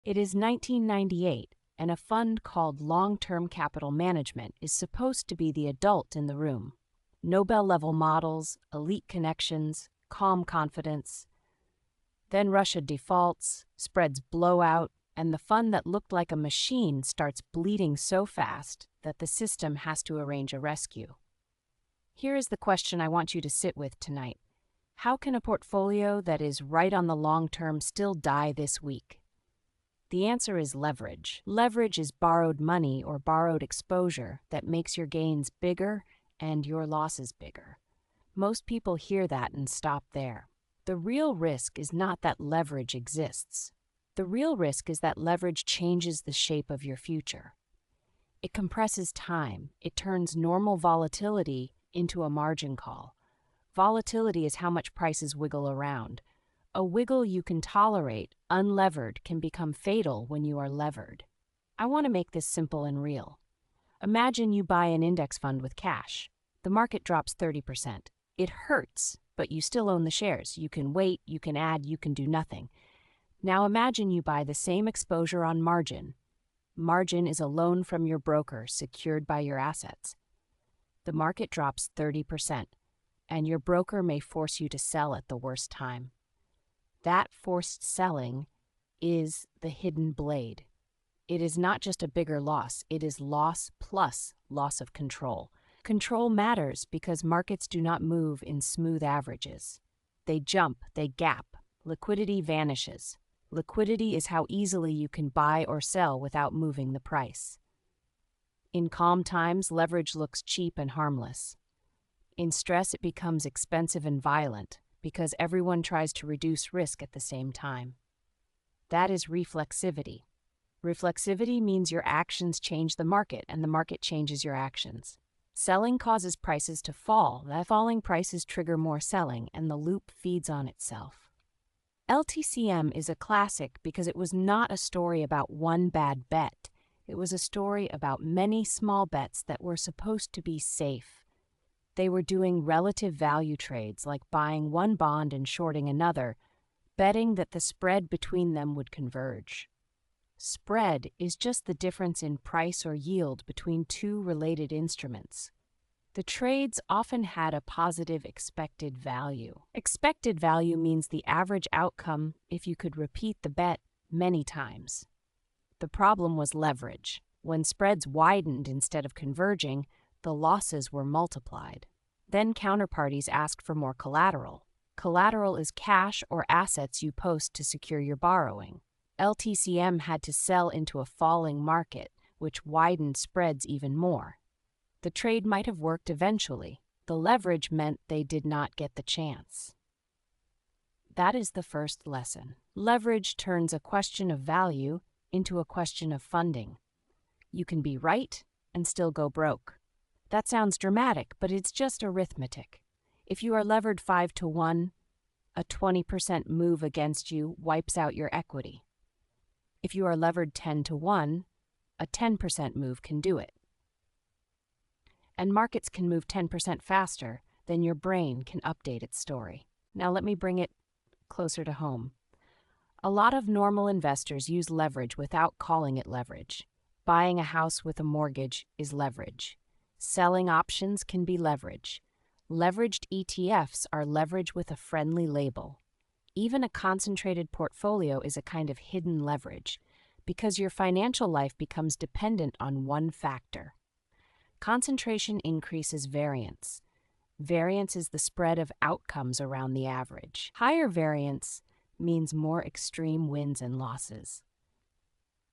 It is 1998, and a fund called Long-Term Capital Management is supposed to be the adult in the room. Nobel-level models, elite connections, calm confidence. Then Russia defaults, spreads blow out, and the fund that looked like a machine starts bleeding so fast that the system has to arrange a rescue. Here is the question I want you to sit with tonight. How can a portfolio that is right on the long term still die this week? The answer is leverage. Leverage is borrowed money or borrowed exposure that makes your gains bigger and your losses bigger. Most people hear that and stop there. The real risk is not that leverage exists. The real risk is that leverage changes the shape of your future. It compresses time. It turns normal volatility into a margin call. Volatility is how much prices wiggle around. A wiggle you can tolerate, unlevered, can become fatal when you are levered. I want to make this simple and real. Imagine you buy an index fund with cash. The market drops 30%. It hurts, but you still own the shares. You can wait, you can add, you can do nothing. Now imagine you buy the same exposure on margin. Margin is a loan from your broker secured by your assets. The market drops 30%, and your broker may force you to sell at the worst time. That forced selling is the hidden blade. It is not just a bigger loss, it is loss plus loss of control. Control matters because markets do not move in smooth averages. They jump, they gap, liquidity vanishes. Liquidity is how easily you can buy or sell without moving the price. In calm times, leverage looks cheap and harmless. In stress, it becomes expensive and violent because everyone tries to reduce risk at the same time. That is reflexivity. Reflexivity means your actions change the market and the market changes your actions. Selling causes prices to fall. That falling prices trigger more selling, and the loop feeds on itself. LTCM is a classic because it was not a story about one bad bet. It was a story about many small bets that were supposed to be safe. They were doing relative value trades like buying one bond and shorting another, betting that the spread between them would converge. Spread is just the difference in price or yield between two related instruments. The trades often had a positive expected value. Expected value means the average outcome if you could repeat the bet many times. The problem was leverage. When spreads widened instead of converging, the losses were multiplied. Then counterparties asked for more collateral. Collateral is cash or assets you post to secure your borrowing. LTCM had to sell into a falling market, which widened spreads even more. The trade might have worked eventually. The leverage meant they did not get the chance. That is the first lesson. Leverage turns a question of value into a question of funding. You can be right and still go broke. That sounds dramatic, but it's just arithmetic. If you are levered 5-1, a 20% move against you wipes out your equity. If you are levered 10-1, a 10% move can do it. And markets can move 10% faster than your brain can update its story. Now let me bring it closer to home. A lot of normal investors use leverage without calling it leverage. Buying a house with a mortgage is leverage. Selling options can be leverage. Leveraged ETFs are leverage with a friendly label. Even a concentrated portfolio is a kind of hidden leverage because your financial life becomes dependent on one factor. Concentration increases variance. Variance is the spread of outcomes around the average. Higher variance means more extreme wins and losses.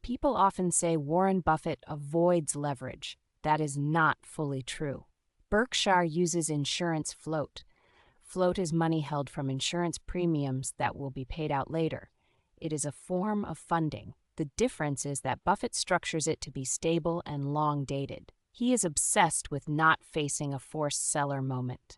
People often say Warren Buffett avoids leverage. That is not fully true. Berkshire uses insurance float. Float is money held from insurance premiums that will be paid out later. It is a form of funding. The difference is that Buffett structures it to be stable and long-dated. He is obsessed with not facing a forced seller moment.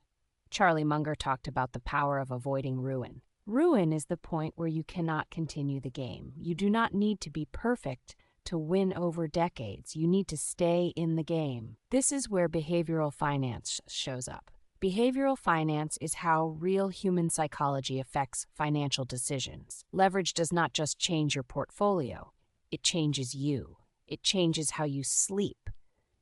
Charlie Munger talked about the power of avoiding ruin. Ruin is the point where you cannot continue the game. You do not need to be perfect to win over decades. You need to stay in the game. This is where behavioral finance shows up. Behavioral finance is how real human psychology affects financial decisions. Leverage does not just change your portfolio. It changes you. It changes how you sleep.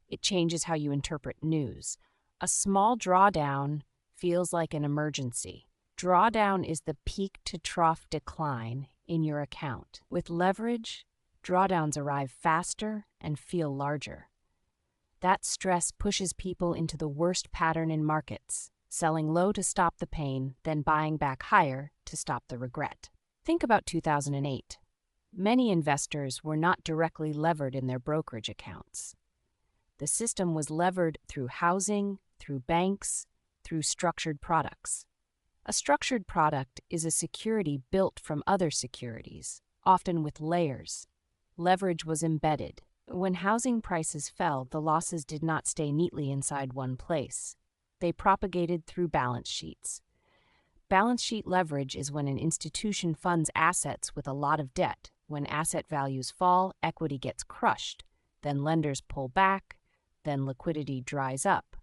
It changes how you interpret news. A small drawdown feels like an emergency. Drawdown is the peak to trough decline in your account. With leverage, drawdowns arrive faster and feel larger. That stress pushes people into the worst pattern in markets, selling low to stop the pain, then buying back higher to stop the regret. Think about 2008. Many investors were not directly levered in their brokerage accounts. The system was levered through housing, through banks, through structured products. A structured product is a security built from other securities, often with layers. Leverage was embedded. When housing prices fell, the losses did not stay neatly inside one place. They propagated through balance sheets. Balance sheet leverage is when an institution funds assets with a lot of debt. When asset values fall, equity gets crushed. Then lenders pull back. Then liquidity dries up.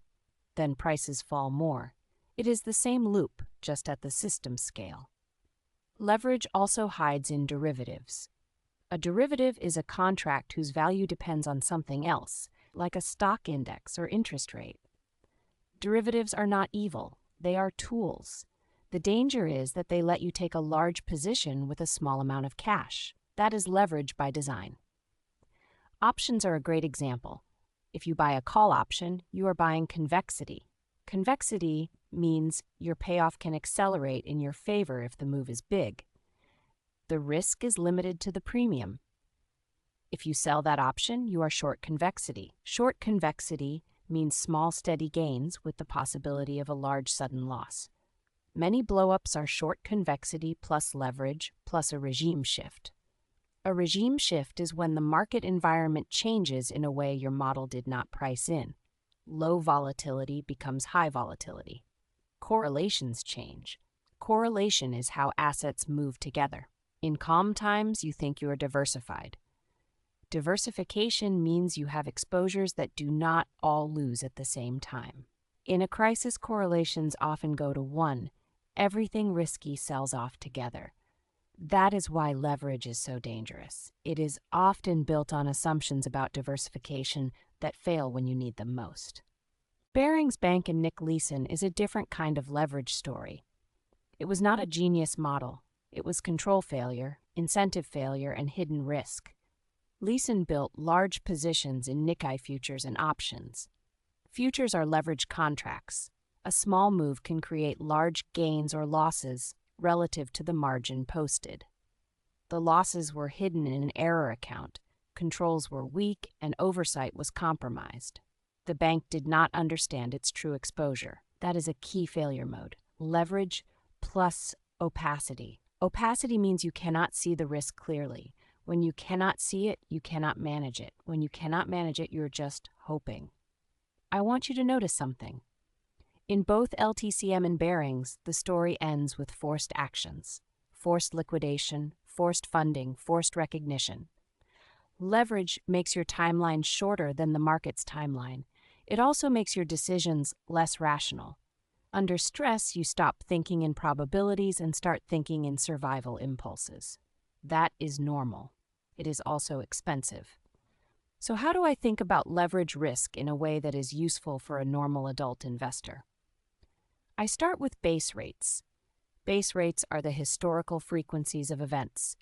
Then prices fall more. It is the same loop, just at the system scale. Leverage also hides in derivatives. A derivative is a contract whose value depends on something else, like a stock index or interest rate. Derivatives are not evil. They are tools. The danger is that they let you take a large position with a small amount of cash. That is leverage by design. Options are a great example. If you buy a call option, you are buying convexity. Convexity means your payoff can accelerate in your favor if the move is big. The risk is limited to the premium. If you sell that option, you are short convexity. Short convexity means small, steady gains with the possibility of a large, sudden loss. Many blowups are short convexity plus leverage plus a regime shift. A regime shift is when the market environment changes in a way your model did not price in. Low volatility becomes high volatility. Correlations change. Correlation is how assets move together. In calm times, you think you are diversified. Diversification means you have exposures that do not all lose at the same time. In a crisis, correlations often go to 1. Everything risky sells off together. That is why leverage is so dangerous. It is often built on assumptions about diversification that fail when you need them most. Barings Bank and Nick Leeson is a different kind of leverage story. It was not a genius model. It was control failure, incentive failure, and hidden risk. Leeson built large positions in Nikkei futures and options. Futures are leverage contracts. A small move can create large gains or losses relative to the margin posted. The losses were hidden in an error account. Controls were weak and oversight was compromised. The bank did not understand its true exposure. That is a key failure mode. Leverage plus opacity. Opacity means you cannot see the risk clearly. When you cannot see it, you cannot manage it. When you cannot manage it, you're just hoping. I want you to notice something. In both LTCM and Barings, the story ends with forced actions. Forced liquidation, forced funding, forced recognition. Leverage makes your timeline shorter than the market's timeline. It also makes your decisions less rational. Under stress, you stop thinking in probabilities and start thinking in survival impulses. That is normal. It is also expensive. So how do I think about leverage risk in a way that is useful for a normal adult investor? I start with base rates. Base rates are the historical frequencies of events.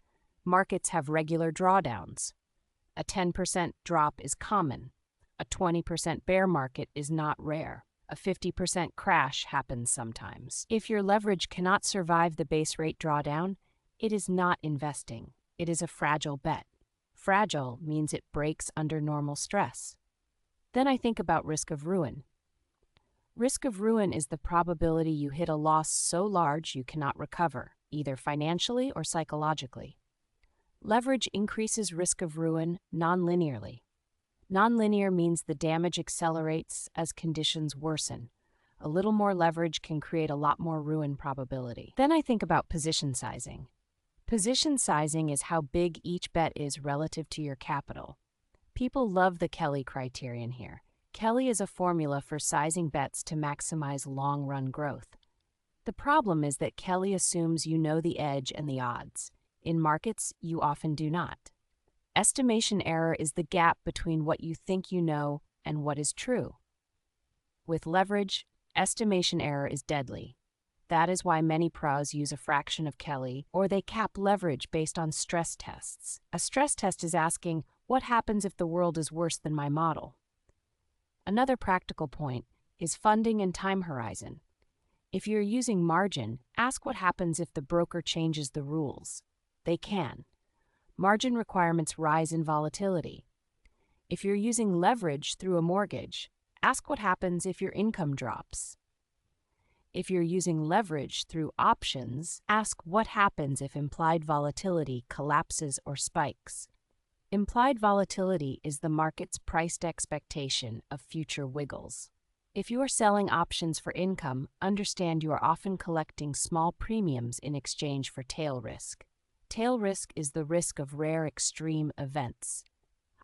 Markets have regular drawdowns. A 10% drop is common. A 20% bear market is not rare. A 50% crash happens sometimes. If your leverage cannot survive the base rate drawdown, it is not investing. It is a fragile bet. Fragile means it breaks under normal stress. Then I think about risk of ruin. Risk of ruin is the probability you hit a loss so large you cannot recover, either financially or psychologically. Leverage increases risk of ruin non-linearly. Non-linear means the damage accelerates as conditions worsen. A little more leverage can create a lot more ruin probability. Then I think about position sizing. Position sizing is how big each bet is relative to your capital. People love the Kelly criterion here. Kelly is a formula for sizing bets to maximize long-run growth. The problem is that Kelly assumes you know the edge and the odds. In markets, you often do not. Estimation error is the gap between what you think you know and what is true. With leverage, estimation error is deadly. That is why many pros use a fraction of Kelly, or they cap leverage based on stress tests. A stress test is asking, what happens if the world is worse than my model? Another practical point is funding and time horizon. If you're using margin, ask what happens if the broker changes the rules. They can. Margin requirements rise in volatility. If you're using leverage through a mortgage, ask what happens if your income drops. If you're using leverage through options, ask what happens if implied volatility collapses or spikes. Implied volatility is the market's priced expectation of future wiggles. If you are selling options for income, understand you are often collecting small premiums in exchange for tail risk. Tail risk is the risk of rare extreme events.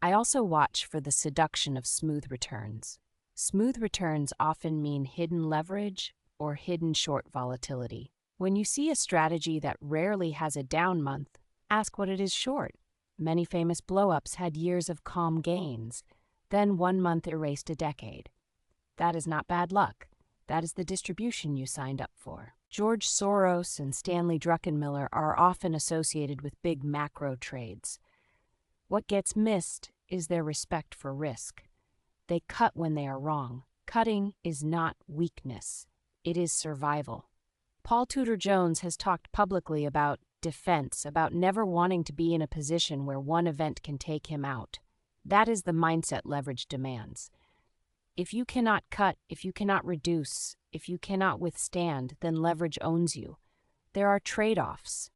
I also watch for the seduction of smooth returns. Smooth returns often mean hidden leverage or hidden short volatility. When you see a strategy that rarely has a down month, ask what it is short. Many famous blow-ups had years of calm gains, then 1 month erased a decade. That is not bad luck. That is the distribution you signed up for. George Soros and Stanley Druckenmiller are often associated with big macro trades. What gets missed is their respect for risk. They cut when they are wrong. Cutting is not weakness. It is survival. Paul Tudor Jones has talked publicly about defense, about never wanting to be in a position where one event can take him out. That is the mindset leverage demands. If you cannot cut, if you cannot reduce, if you cannot withstand, then leverage owns you. There are trade-offs.